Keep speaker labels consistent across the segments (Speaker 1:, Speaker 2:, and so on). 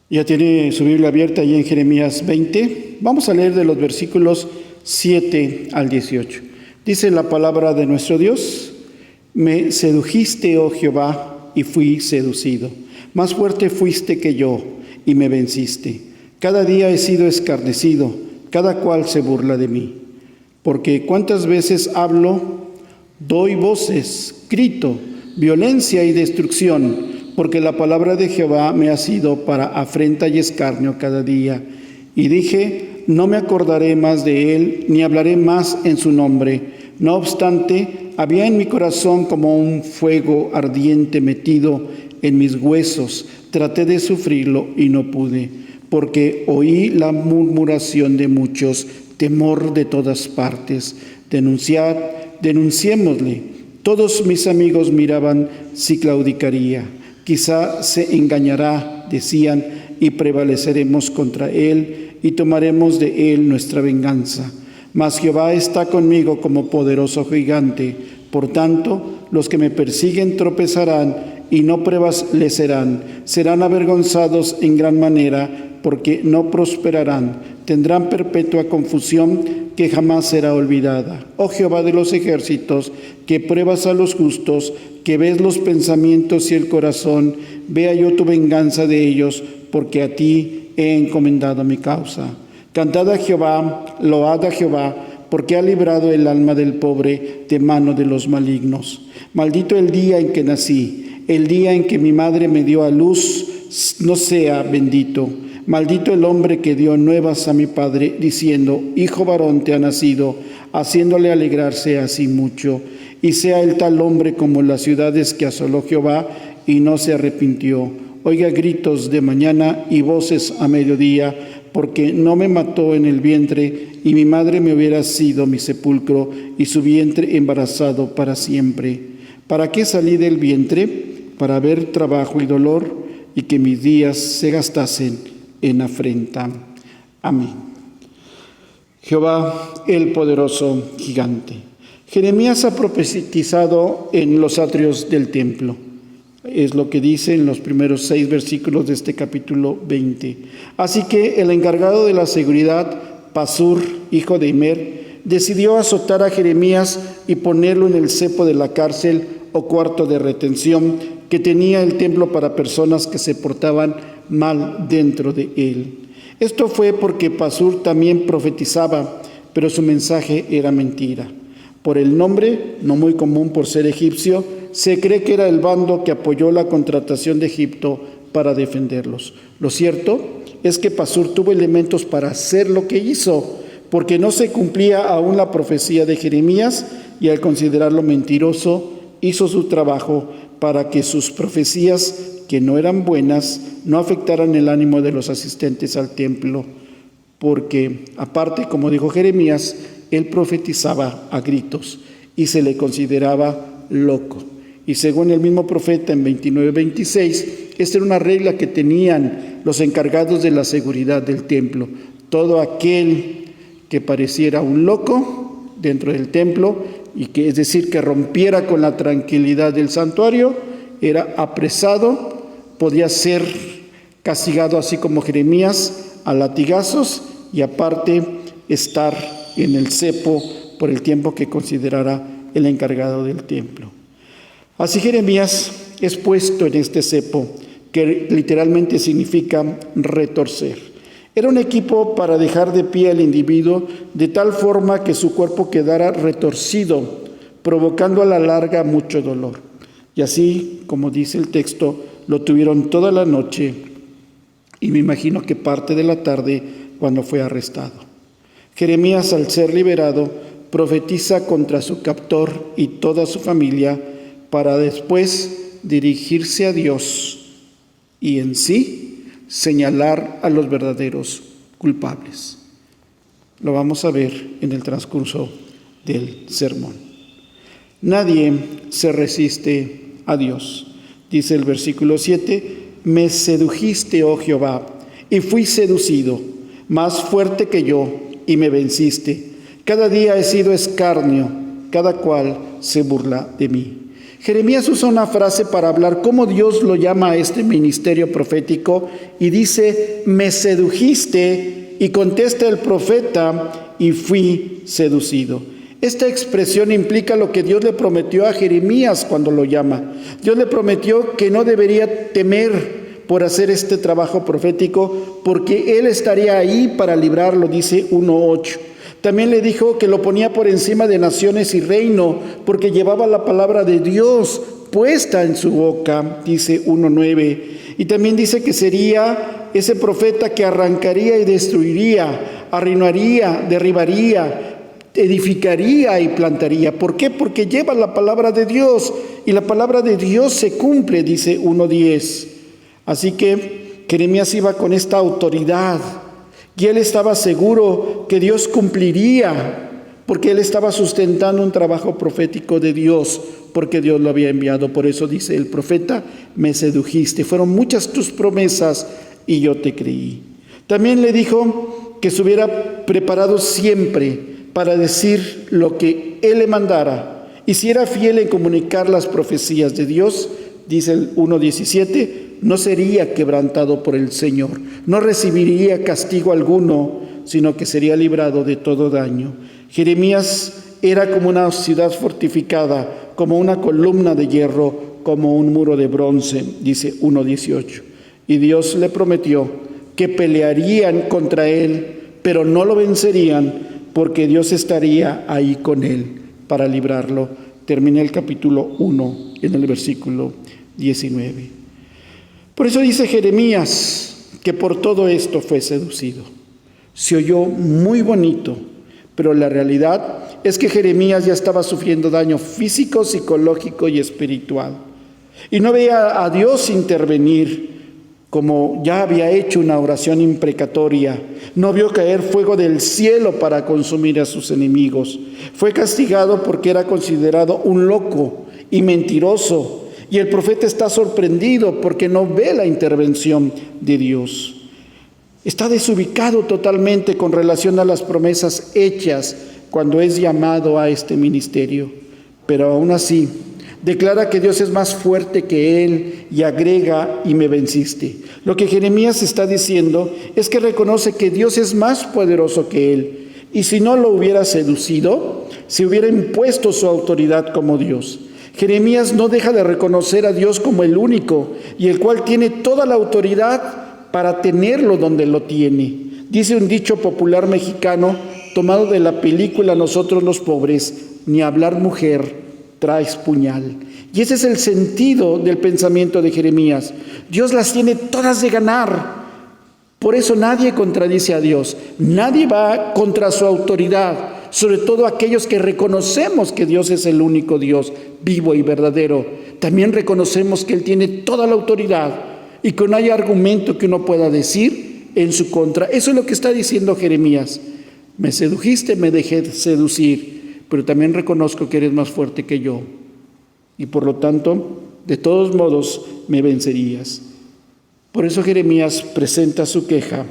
Speaker 1: Ya tiene su Biblia abierta ahí en Jeremías 20. Vamos a leer de los versículos 7 al 18. Dice la palabra de nuestro Dios: Me sedujiste, oh Jehová, y fui seducido. Más fuerte fuiste que yo, y me venciste. Cada día he sido escarnecido, cada cual se burla de mí. Porque cuántas veces hablo, doy voces, grito, violencia y destrucción, porque la palabra de Jehová me ha sido para afrenta y escarnio cada día. Y dije, no me acordaré más de él, ni hablaré más en su nombre. No obstante, había en mi corazón como un fuego ardiente metido en mis huesos. Traté de sufrirlo y no pude, porque oí la murmuración de muchos, temor de todas partes. Denunciémosle. Todos mis amigos miraban si claudicaría. Quizá se engañará, decían, y prevaleceremos contra él, y tomaremos de él nuestra venganza. Mas Jehová está conmigo como poderoso gigante. Por tanto, los que me persiguen tropezarán y no prevalecerán. Serán avergonzados en gran manera, porque no prosperarán. Tendrán perpetua confusión que jamás será olvidada. Oh Jehová de los ejércitos, que pruebas a los justos, que ves los pensamientos y el corazón, vea yo tu venganza de ellos, porque a ti he encomendado mi causa. Cantad a Jehová, load a Jehová, porque ha librado el alma del pobre de mano de los malignos. Maldito el día en que nací, el día en que mi madre me dio a luz, no sea bendito. Maldito el hombre que dio nuevas a mi padre, diciendo, hijo varón te ha nacido, haciéndole alegrarse así mucho. Y sea el tal hombre como las ciudades que asoló Jehová, y no se arrepintió. Oiga gritos de mañana y voces a mediodía, porque no me mató en el vientre, y mi madre me hubiera sido mi sepulcro, y su vientre embarazado para siempre. ¿Para qué salí del vientre? Para ver trabajo y dolor, y que mis días se gastasen en afrenta. Amén. Jehová, el poderoso gigante. Jeremías ha profetizado en los atrios del templo. Es lo que dice en los primeros 6 versículos de este capítulo 20. Así que el encargado de la seguridad, Pasur, hijo de Immer, decidió azotar a Jeremías y ponerlo en el cepo de la cárcel o cuarto de retención que tenía el templo para personas que se portaban mal dentro de él. Esto fue porque Pasur también profetizaba, pero su mensaje era mentira. Por el nombre, no muy común por ser egipcio, se cree que era el bando que apoyó la contratación de Egipto para defenderlos. Lo cierto es que Pasur tuvo elementos para hacer lo que hizo, porque no se cumplía aún la profecía de Jeremías, y al considerarlo mentiroso, hizo su trabajo para que sus profecías, que no eran buenas, no afectaran el ánimo de los asistentes al templo, porque aparte, como dijo Jeremías, él profetizaba a gritos y se le consideraba loco. Y según el mismo profeta en 29:26, esta era una regla que tenían los encargados de la seguridad del templo. Todo aquel que pareciera un loco dentro del templo, y que es decir, que rompiera con la tranquilidad del santuario, era apresado, podía ser castigado así como Jeremías a latigazos, y aparte estar en el cepo por el tiempo que considerara el encargado del templo. Así Jeremías es puesto en este cepo, que literalmente significa retorcer. Era un equipo para dejar de pie al individuo de tal forma que su cuerpo quedara retorcido, provocando a la larga mucho dolor. Y así, como dice el texto, lo tuvieron toda la noche y me imagino que parte de la tarde cuando fue arrestado. Jeremías, al ser liberado, profetiza contra su captor y toda su familia para después dirigirse a Dios y en sí señalar a los verdaderos culpables. Lo vamos a ver en el transcurso del sermón. Nadie se resiste a Dios. Dice el versículo 7, me sedujiste, oh Jehová, y fui seducido, más fuerte que yo, y me venciste. Cada día he sido escarnio, cada cual se burla de mí. Jeremías usa una frase para hablar cómo Dios lo llama a este ministerio profético y dice: me sedujiste, y contesta el profeta: y fui seducido. Esta expresión implica lo que Dios le prometió a Jeremías cuando lo llama. Dios le prometió que no debería temer por hacer este trabajo profético, porque Él estaría ahí para librarlo, dice 1:8. También le dijo que lo ponía por encima de naciones y reino, porque llevaba la palabra de Dios puesta en su boca, dice 1:9. Y también dice que sería ese profeta que arrancaría y destruiría, arruinaría, derribaría, edificaría y plantaría. ¿Por qué? Porque lleva la palabra de Dios, y la palabra de Dios se cumple, dice 1:10. Así que Jeremías iba con esta autoridad, y él estaba seguro que Dios cumpliría, porque él estaba sustentando un trabajo profético de Dios, porque Dios lo había enviado. Por eso dice el profeta: me sedujiste. Fueron muchas tus promesas y yo te creí. También le dijo que se hubiera preparado siempre para decir lo que él le mandara, y si era fiel en comunicar las profecías de Dios, dice el 1:17, no sería quebrantado por el Señor, no recibiría castigo alguno, sino que sería librado de todo daño. Jeremías era como una ciudad fortificada, como una columna de hierro, como un muro de bronce, dice 1:18. Y Dios le prometió que pelearían contra él, pero no lo vencerían, porque Dios estaría ahí con él para librarlo. Termina el capítulo 1 en el versículo 19. Por eso dice Jeremías que por todo esto fue seducido. Se oyó muy bonito, pero la realidad es que Jeremías ya estaba sufriendo daño físico, psicológico y espiritual. Y no veía a Dios intervenir, como ya había hecho una oración imprecatoria. No vio caer fuego del cielo para consumir a sus enemigos. Fue castigado porque era considerado un loco y mentiroso. Y el profeta está sorprendido porque no ve la intervención de Dios. Está desubicado totalmente con relación a las promesas hechas cuando es llamado a este ministerio. Pero aún así, declara que Dios es más fuerte que él y agrega: y me venciste. Lo que Jeremías está diciendo es que reconoce que Dios es más poderoso que él. Y si no lo hubiera seducido, se hubiera impuesto su autoridad como Dios. Jeremías no deja de reconocer a Dios como el único y el cual tiene toda la autoridad para tenerlo donde lo tiene. Dice un dicho popular mexicano tomado de la película Nosotros los Pobres: ni hablar mujer, traes puñal. Y ese es el sentido del pensamiento de Jeremías. Dios las tiene todas de ganar. Por eso nadie contradice a Dios, nadie va contra su autoridad. Sobre todo aquellos que reconocemos que Dios es el único Dios vivo y verdadero. También reconocemos que Él tiene toda la autoridad y que no hay argumento que uno pueda decir en su contra. Eso es lo que está diciendo Jeremías. Me sedujiste, me dejé seducir, pero también reconozco que eres más fuerte que yo. Y por lo tanto, de todos modos, me vencerías. Por eso Jeremías presenta su queja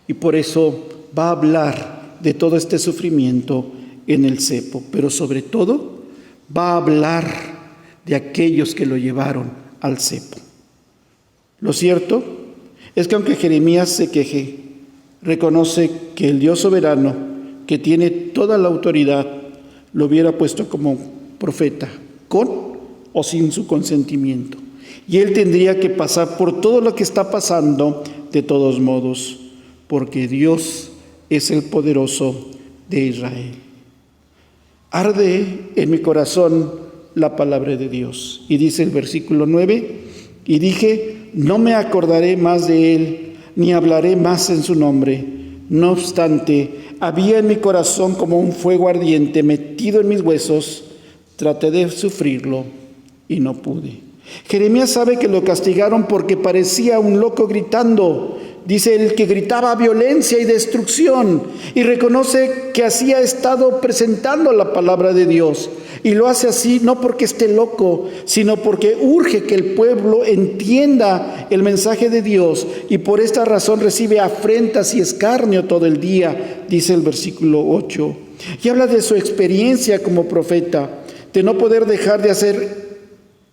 Speaker 1: y por eso va a hablar de todo este sufrimiento en el cepo, pero sobre todo va a hablar de aquellos que lo llevaron al cepo. Lo cierto es que aunque Jeremías se queje, reconoce que el Dios soberano, que tiene toda la autoridad, lo hubiera puesto como profeta, con o sin su consentimiento. Y él tendría que pasar por todo lo que está pasando de todos modos, porque Dios es el poderoso de Israel. Arde en mi corazón la palabra de Dios. Y dice el versículo 9, y dije: no me acordaré más de él, ni hablaré más en su nombre. No obstante, había en mi corazón como un fuego ardiente metido en mis huesos. Traté de sufrirlo y no pude. Jeremías sabe que lo castigaron porque parecía un loco gritando. Dice el que gritaba violencia y destrucción, y reconoce que así ha estado presentando la palabra de Dios. Y lo hace así no porque esté loco, sino porque urge que el pueblo entienda el mensaje de Dios, y por esta razón recibe afrentas y escarnio todo el día, dice el versículo 8. Y habla de su experiencia como profeta. de no poder dejar de hacer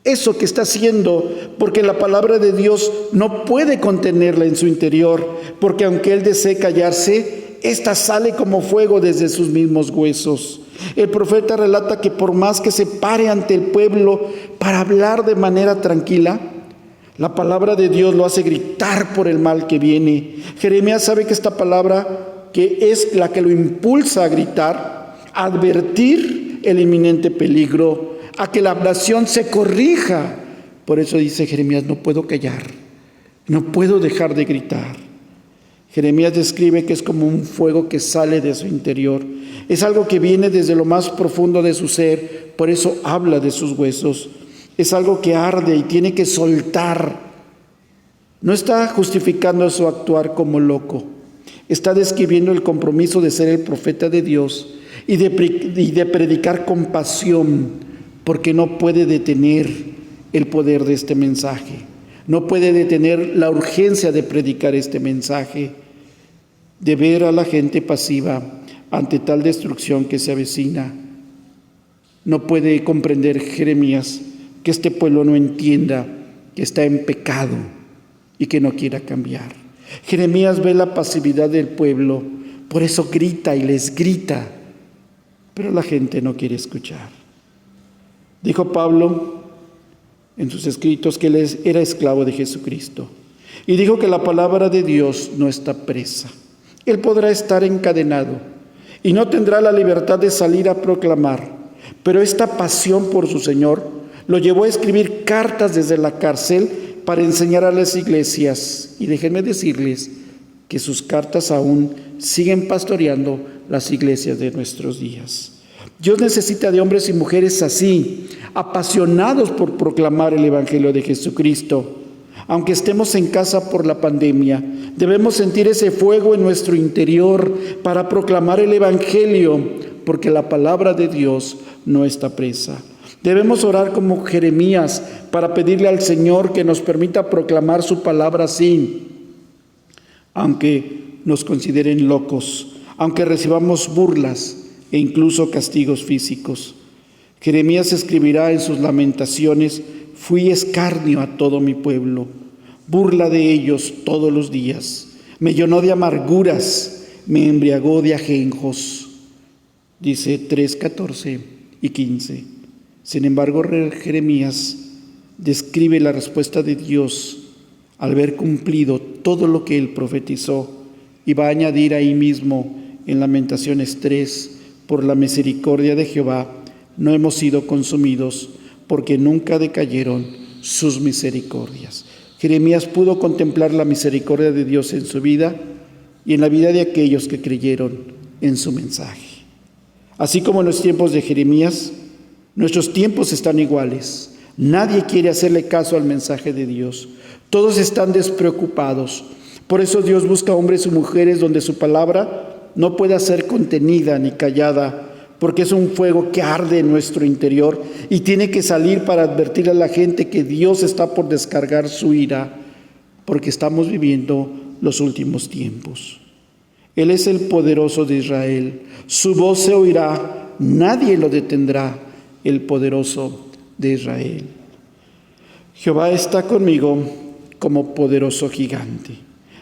Speaker 1: eso que está haciendo, porque la palabra de Dios no puede contenerla en su interior, porque aunque él desee callarse, ésta sale como fuego desde sus mismos huesos. El profeta relata que por más que se pare ante el pueblo para hablar de manera tranquila, la palabra de Dios lo hace gritar por el mal que viene. Jeremías sabe que esta palabra, que es la que lo impulsa a gritar, a advertir el inminente peligro, a que la nación se corrija. Por eso dice Jeremías: no puedo callar, no puedo dejar de gritar. Jeremías describe que es como un fuego que sale de su interior. Es algo que viene desde lo más profundo de su ser, por eso habla de sus huesos. Es algo que arde y tiene que soltar. No está justificando su actuar como loco. Está describiendo el compromiso de ser el profeta de Dios y de predicar con pasión, porque no puede detener el poder de este mensaje. No puede detener la urgencia de predicar este mensaje, de ver a la gente pasiva ante tal destrucción que se avecina. No puede comprender Jeremías que este pueblo no entienda que está en pecado y que no quiera cambiar. Jeremías ve la pasividad del pueblo, por eso grita y les grita, pero la gente no quiere escuchar. Dijo Pablo en sus escritos que él era esclavo de Jesucristo, y dijo que la palabra de Dios no está presa. Él podrá estar encadenado y no tendrá la libertad de salir a proclamar, pero esta pasión por su Señor lo llevó a escribir cartas desde la cárcel para enseñar a las iglesias. Y déjenme decirles que sus cartas aún siguen pastoreando las iglesias de nuestros días. Dios necesita de hombres y mujeres así, apasionados por proclamar el Evangelio de Jesucristo. Aunque estemos en casa por la pandemia, debemos sentir ese fuego en nuestro interior para proclamar el Evangelio, porque la palabra de Dios no está presa. Debemos orar como Jeremías para pedirle al Señor que nos permita proclamar su palabra así, aunque nos consideren locos, aunque recibamos burlas e incluso castigos físicos. Jeremías escribirá en sus lamentaciones: fui escarnio a todo mi pueblo, burla de ellos todos los días. Me llenó de amarguras, me embriagó de ajenjos. Dice 3:14 y 15. Sin embargo, Jeremías describe la respuesta de Dios al ver cumplido todo lo que él profetizó, y va a añadir ahí mismo en Lamentaciones 3: por la misericordia de Jehová no hemos sido consumidos, porque nunca decayeron sus misericordias. Jeremías pudo contemplar la misericordia de Dios en su vida y en la vida de aquellos que creyeron en su mensaje. Así como en los tiempos de Jeremías, nuestros tiempos están iguales. Nadie quiere hacerle caso al mensaje de Dios. Todos están despreocupados. Por eso Dios busca hombres y mujeres donde su palabra no pueda ser contenida ni callada, porque es un fuego que arde en nuestro interior y tiene que salir para advertir a la gente que Dios está por descargar su ira, porque estamos viviendo los últimos tiempos. Él es el poderoso de Israel. Su voz se oirá, nadie lo detendrá, el poderoso de Israel. Jehová está conmigo como poderoso gigante.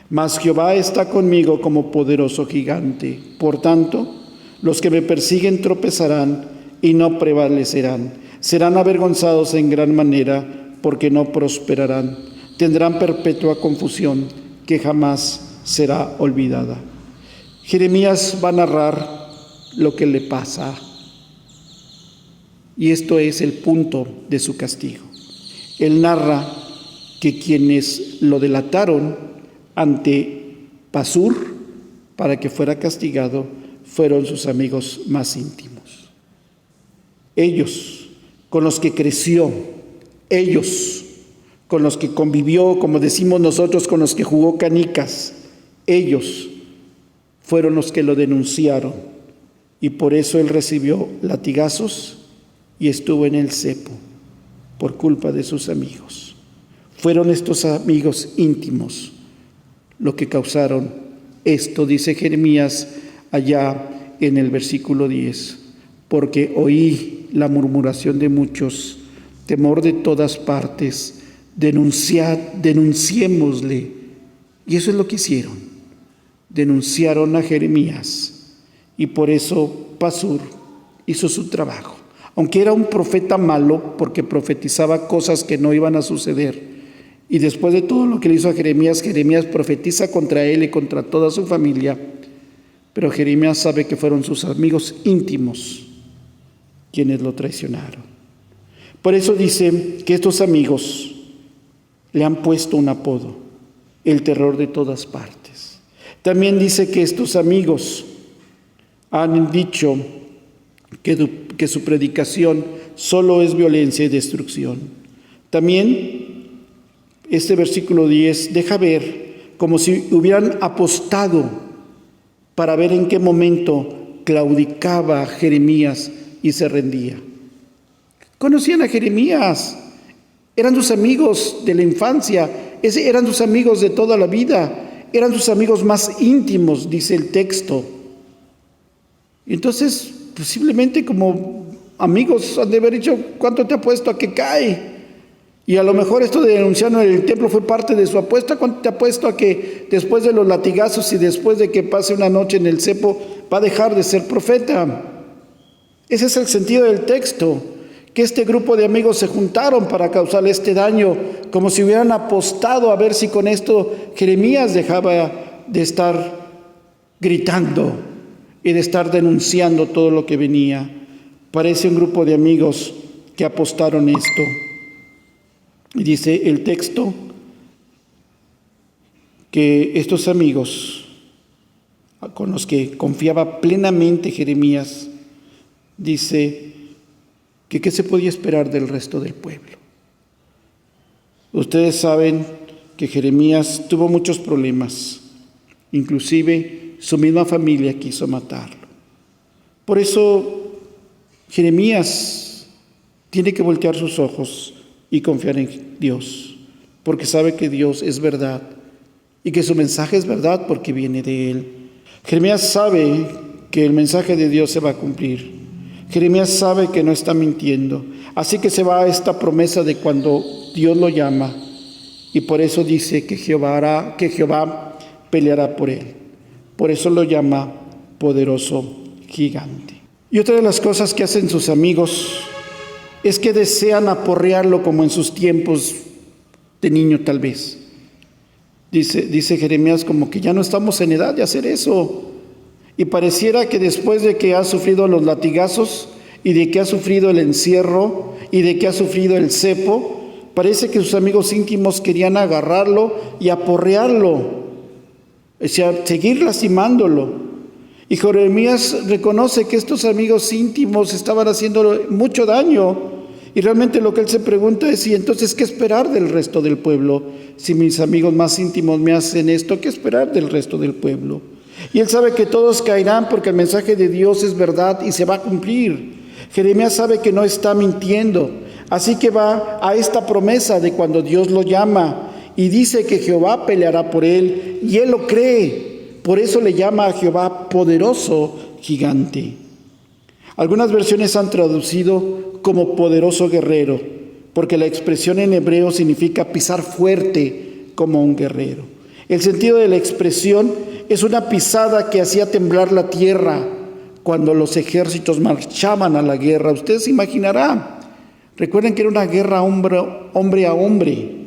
Speaker 1: Mas Jehová está conmigo como poderoso gigante. Por tanto, los que me persiguen tropezarán y no prevalecerán. Serán avergonzados en gran manera, porque no prosperarán. Tendrán perpetua confusión que jamás será olvidada. Jeremías va a narrar lo que le pasa. Y esto es el punto de su castigo. Él narra que quienes lo delataron ante Pasur para que fuera castigado fueron sus amigos más íntimos. Ellos, con los que creció, ellos, con los que convivió, como decimos nosotros, con los que jugó canicas, ellos fueron los que lo denunciaron, y por eso él recibió latigazos y estuvo en el cepo por culpa de sus amigos. Fueron estos amigos íntimos lo que causaron esto, dice Jeremías allá en el versículo 10. porque oí la murmuración de muchos, temor de todas partes, denunciémosle. Y eso es lo que hicieron. Denunciaron a Jeremías, y por eso Pasur hizo su trabajo. Aunque era un profeta malo, porque profetizaba cosas que no iban a suceder, y después de todo lo que le hizo a Jeremías, Jeremías profetiza contra él y contra toda su familia, pero Jeremías sabe que fueron sus amigos íntimos quienes lo traicionaron. Por eso dice que estos amigos le han puesto un apodo: el terror de todas partes. También dice que estos amigos han dicho que su predicación solo es violencia y destrucción. También este versículo 10 deja ver como si hubieran apostado para ver en qué momento claudicaba Jeremías y se rendía. Conocían a Jeremías, eran sus amigos de la infancia, eran sus amigos de toda la vida, eran sus amigos más íntimos, dice el texto. Entonces, posiblemente como amigos han de haber dicho: ¿cuánto te apuesto a que cae? Y a lo mejor esto de denunciarlo en el templo fue parte de su apuesta. ¿Cuánto te apuesto a que después de los latigazos y después de que pase una noche en el cepo va a dejar de ser profeta? Ese es el sentido del texto, que este grupo de amigos se juntaron para causarle este daño, como si hubieran apostado a ver si con esto Jeremías dejaba de estar gritando y de estar denunciando todo lo que venía. Parece un grupo de amigos que apostaron esto. Y dice el texto que estos amigos, con los que confiaba plenamente Jeremías, dice que qué se podía esperar del resto del pueblo. Ustedes saben que Jeremías tuvo muchos problemas, inclusive su misma familia quiso matarlo. Por eso Jeremías tiene que voltear sus ojos y confiar en Dios, porque sabe que Dios es verdad y que su mensaje es verdad porque viene de Él. Jeremías sabe que el mensaje de Dios se va a cumplir. Jeremías sabe que no está mintiendo, así que se va a esta promesa de cuando Dios lo llama, y por eso dice que Jehová peleará por él. Por eso lo llama poderoso gigante. Y otra de las cosas que hacen sus amigos es que desean aporrearlo como en sus tiempos de niño tal vez. Dice Jeremías como que ya no estamos en edad de hacer eso. Y pareciera que después de que ha sufrido los latigazos y de que ha sufrido el encierro y de que ha sufrido el cepo, parece que sus amigos íntimos querían agarrarlo y aporrearlo, o sea, seguir lastimándolo. Y Jeremías reconoce que estos amigos íntimos estaban haciendo mucho daño. Y realmente lo que él se pregunta es: ¿y entonces qué esperar del resto del pueblo? Si mis amigos más íntimos me hacen esto, ¿qué esperar del resto del pueblo? Y él sabe que todos caerán porque el mensaje de Dios es verdad y se va a cumplir. Jeremías sabe que no está mintiendo, así que va a esta promesa de cuando Dios lo llama y dice que Jehová peleará por él, y él lo cree. Por eso le llama a Jehová poderoso gigante. Algunas versiones han traducido como poderoso guerrero, porque la expresión en hebreo significa pisar fuerte como un guerrero. El sentido de la expresión es una pisada que hacía temblar la tierra cuando los ejércitos marchaban a la guerra. Ustedes se imaginarán. Recuerden que era una guerra hombre a hombre.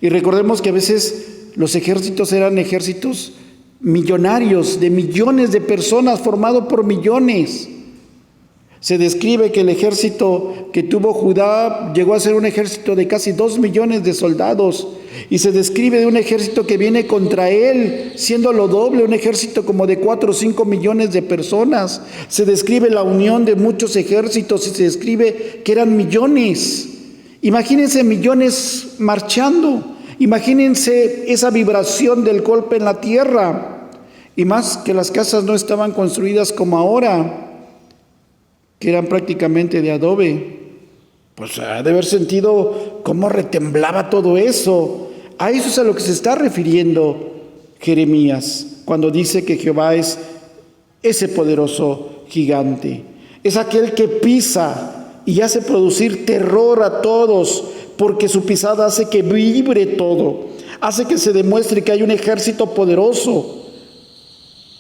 Speaker 1: Y recordemos que a veces los ejércitos eran ejércitos millonarios, de millones de personas, formado por millones. Se describe que el ejército que tuvo Judá llegó a ser un ejército de casi 2 millones de soldados. Y se describe de un ejército que viene contra él, siendo lo doble, un ejército como de 4 o 5 millones de personas. Se describe la unión de muchos ejércitos y se describe que eran millones. Imagínense millones marchando. Imagínense esa vibración del golpe en la tierra. Y más que las casas no estaban construidas como ahora, que eran prácticamente de adobe. Pues ha de haber sentido cómo retemblaba todo eso. A eso es a lo que se está refiriendo Jeremías cuando dice que Jehová es ese poderoso gigante. Es aquel que pisa y hace producir terror a todos, porque su pisada hace que vibre todo, hace que se demuestre que hay un ejército poderoso.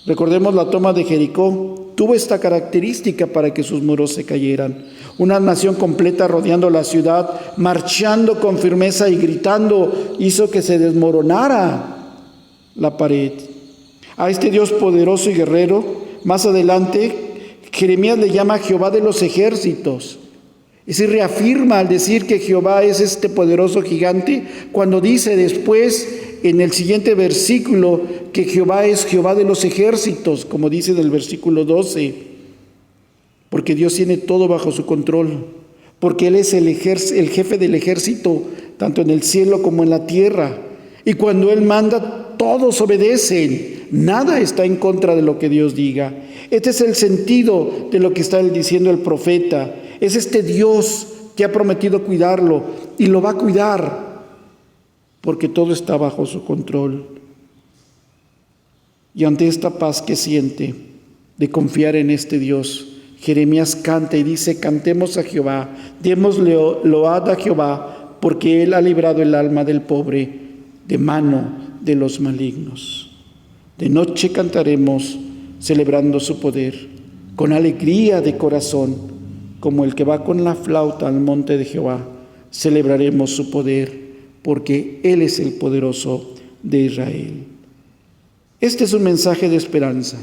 Speaker 1: Recordemos la toma de Jericó, tuvo esta característica para que sus muros se cayeran. Una nación completa rodeando la ciudad, marchando con firmeza y gritando, hizo que se desmoronara la pared. A este Dios poderoso y guerrero, más adelante, Jeremías le llama Jehová de los ejércitos. Y se reafirma al decir que Jehová es este poderoso gigante, cuando dice después en el siguiente versículo que Jehová es Jehová de los ejércitos, como dice en el versículo 12, porque Dios tiene todo bajo su control, porque Él es el jefe del ejército, tanto en el cielo como en la tierra. Y cuando Él manda, todos obedecen, nada está en contra de lo que Dios diga. Este es el sentido de lo que está diciendo el profeta. Es este Dios que ha prometido cuidarlo y lo va a cuidar, porque todo está bajo su control. Y ante esta paz que siente de confiar en este Dios, Jeremías canta y dice: cantemos a Jehová, démosle load a Jehová, porque Él ha librado el alma del pobre de mano de los malignos. De noche cantaremos celebrando su poder, con alegría de corazón, como el que va con la flauta al monte de Jehová. Celebraremos su poder, porque Él es el poderoso de Israel. Este es un mensaje de esperanza,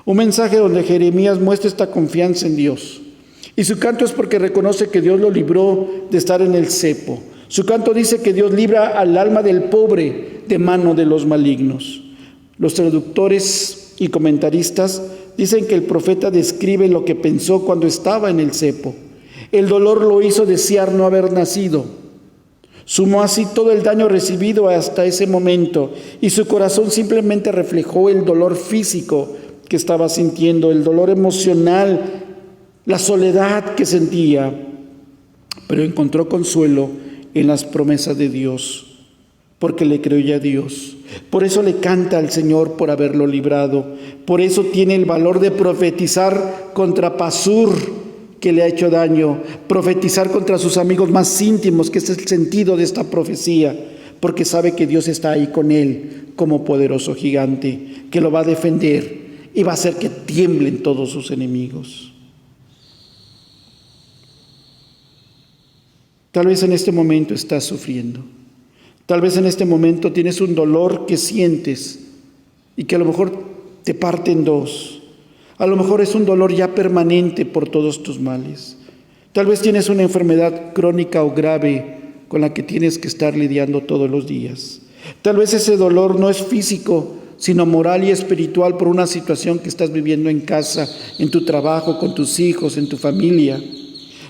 Speaker 1: un mensaje donde Jeremías muestra esta confianza en Dios. Y su canto es porque reconoce que Dios lo libró de estar en el cepo. Su canto dice que Dios libra al alma del pobre de mano de los malignos. Los traductores y comentaristas dicen que el profeta describe lo que pensó cuando estaba en el cepo. El dolor lo hizo desear no haber nacido. Sumó así todo el daño recibido hasta ese momento, y su corazón simplemente reflejó el dolor físico que estaba sintiendo, el dolor emocional, la soledad que sentía, pero encontró consuelo en las promesas de Dios, porque le creyó a Dios. Por eso le canta al Señor por haberlo librado. Por eso tiene el valor de profetizar contra Pasur, que le ha hecho daño, profetizar contra sus amigos más íntimos, que es el sentido de esta profecía, porque sabe que Dios está ahí con él como poderoso gigante, que lo va a defender y va a hacer que tiemblen todos sus enemigos. Tal vez en este momento estás sufriendo. Tal vez en este momento tienes un dolor que sientes y que a lo mejor te parte en dos. A lo mejor es un dolor ya permanente por todos tus males. Tal vez tienes una enfermedad crónica o grave con la que tienes que estar lidiando todos los días. Tal vez ese dolor no es físico, sino moral y espiritual por una situación que estás viviendo en casa, en tu trabajo, con tus hijos, en tu familia.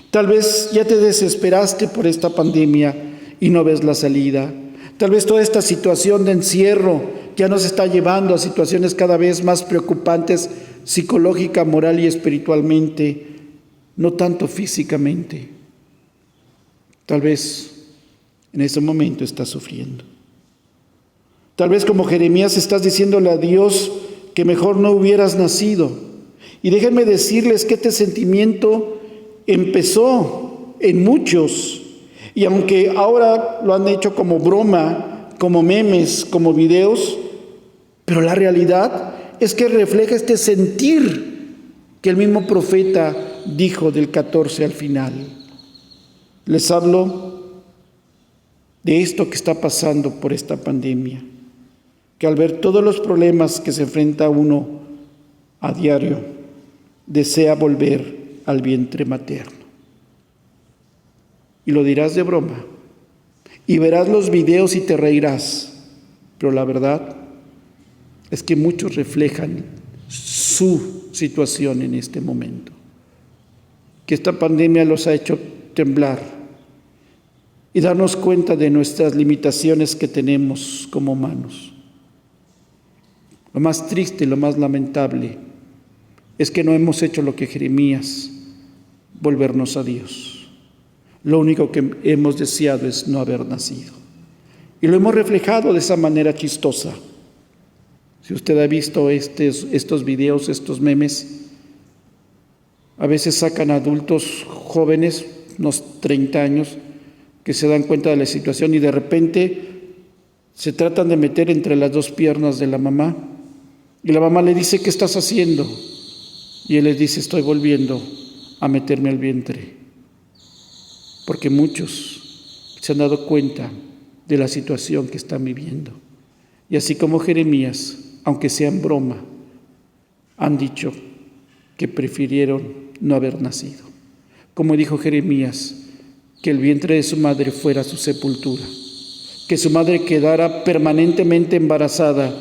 Speaker 1: Tal vez ya te desesperaste por esta pandemia y no ves la salida. Tal vez toda esta situación de encierro ya nos está llevando a situaciones cada vez más preocupantes, psicológica, moral y espiritualmente, no tanto físicamente. Tal vez en este momento estás sufriendo. Tal vez como Jeremías estás diciéndole a Dios que mejor no hubieras nacido. Y déjenme decirles que este sentimiento empezó en muchos. Y aunque ahora lo han hecho como broma, como memes, como videos, pero la realidad es que refleja este sentir que el mismo profeta dijo del 14 al final. Les hablo de esto que está pasando por esta pandemia, que al ver todos los problemas que se enfrenta uno a diario, desea volver al vientre materno. Y lo dirás de broma, y verás los videos y te reirás, pero la verdad es que muchos reflejan su situación en este momento, que esta pandemia los ha hecho temblar y darnos cuenta de nuestras limitaciones que tenemos como humanos. Lo más triste, lo más lamentable, es que no hemos hecho lo que Jeremías, volvernos a Dios. Lo único que hemos deseado es no haber nacido. Y lo hemos reflejado de esa manera chistosa. Si usted ha visto estos videos, estos memes, A veces sacan adultos jóvenes, unos 30 años, que se dan cuenta de la situación y de repente se tratan de meter entre las dos piernas de la mamá. Y la mamá le dice: ¿qué estás haciendo? Y él les dice: estoy volviendo a meterme al vientre. Porque muchos se han dado cuenta de la situación que están viviendo. Y así como Jeremías, aunque sea en broma, han dicho que prefirieron no haber nacido. Como dijo Jeremías, que el vientre de su madre fuera su sepultura, que su madre quedara permanentemente embarazada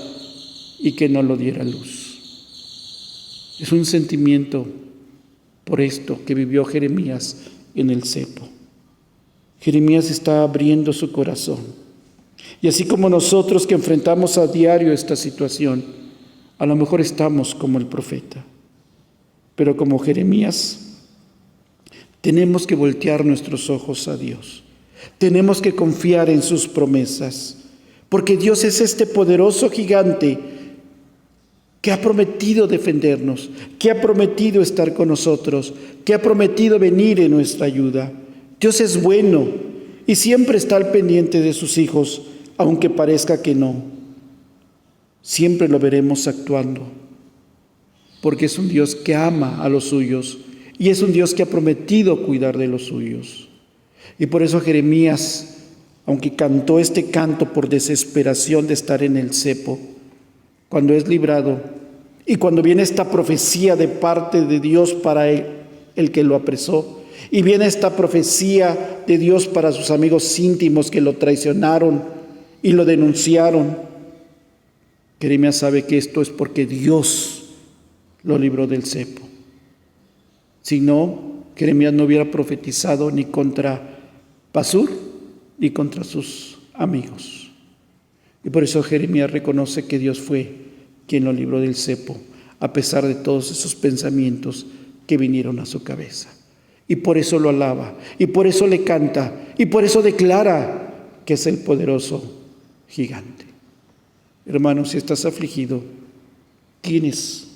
Speaker 1: y que no lo diera luz. Es un sentimiento por esto que vivió Jeremías en el cepo. Jeremías está abriendo su corazón. Y así como nosotros que enfrentamos a diario esta situación, a lo mejor estamos como el profeta. Pero como Jeremías, tenemos que voltear nuestros ojos a Dios. Tenemos que confiar en sus promesas, porque Dios es este poderoso gigante que ha prometido defendernos, que ha prometido estar con nosotros, que ha prometido venir en nuestra ayuda. Dios es bueno y siempre está al pendiente de sus hijos, aunque parezca que no. Siempre lo veremos actuando, porque es un Dios que ama a los suyos y es un Dios que ha prometido cuidar de los suyos. Y por eso Jeremías, aunque cantó este canto por desesperación de estar en el cepo, cuando es librado y cuando viene esta profecía de parte de Dios para el que lo apresó, y viene esta profecía de Dios para sus amigos íntimos que lo traicionaron y lo denunciaron, Jeremías sabe que esto es porque Dios lo libró del cepo. Si no, Jeremías no hubiera profetizado ni contra Pasur ni contra sus amigos. Y por eso Jeremías reconoce que Dios fue quien lo libró del cepo, a pesar de todos esos pensamientos que vinieron a su cabeza. Y por eso lo alaba, y por eso le canta, y por eso declara que es el poderoso gigante. Hermano, si estás afligido, tienes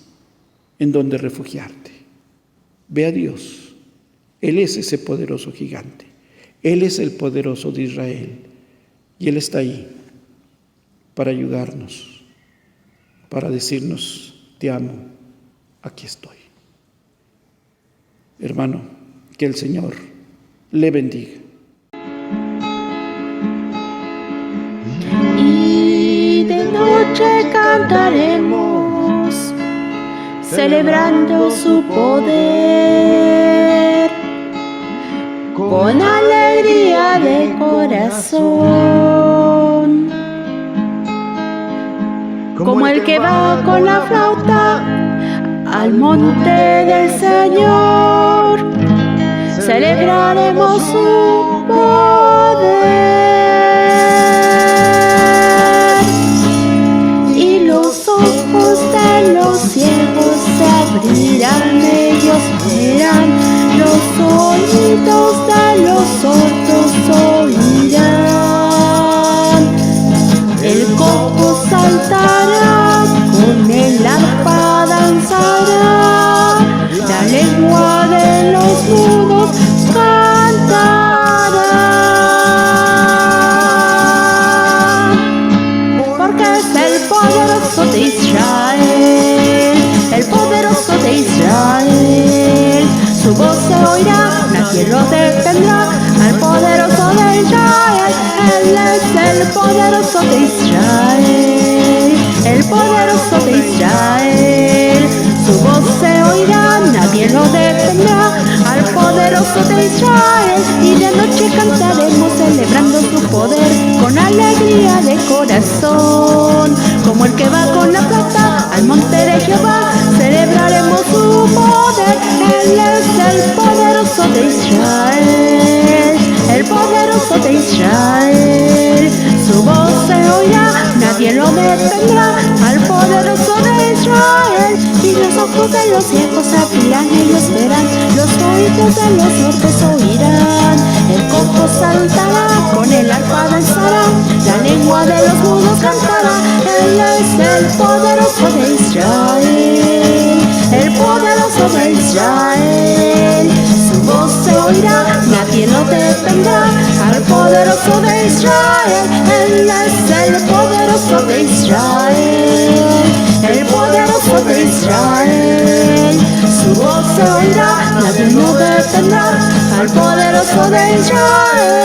Speaker 1: en donde refugiarte. Ve a Dios. Él es ese poderoso gigante. Él es el poderoso de Israel. Y Él está ahí para ayudarnos, para decirnos: te amo, aquí estoy. Hermano, que el Señor le bendiga.
Speaker 2: Y de noche cantaremos, celebrando su poder, con alegría de corazón, como el que va con la flauta al monte del Señor, celebraremos su poder. Y los ojos de los ciegos se abrirán, ellos verán, los oídos de los sordos oirán. El cojo saltará, con el arpa danzará, la lengua de los mudos cantará. Porque es el poderoso de Israel, el poderoso de Israel. Su voz se oirá, nadie lo detendrá, al poderoso de Israel. Él es el poderoso de Israel, el poderoso de Israel. Su voz se oirá, nadie lo detendrá, al poderoso de Israel. Y de noche cantaremos celebrando su poder, con alegría de corazón, como el que va con la plata al monte de Jehová, celebraremos su poder. Él es el poderoso de Israel, el poderoso de Israel. Su voz se oirá, nadie lo detendrá, al poderoso de Israel. Y los ojos de los ciegos abrirán, ellos verán, los oídos de los sordos oirán. El cojo saltará, con el arpa danzará, la lengua de los mudos cantará. Él es el poderoso de Israel, el poderoso de Israel. detendrá al poderoso de Israel.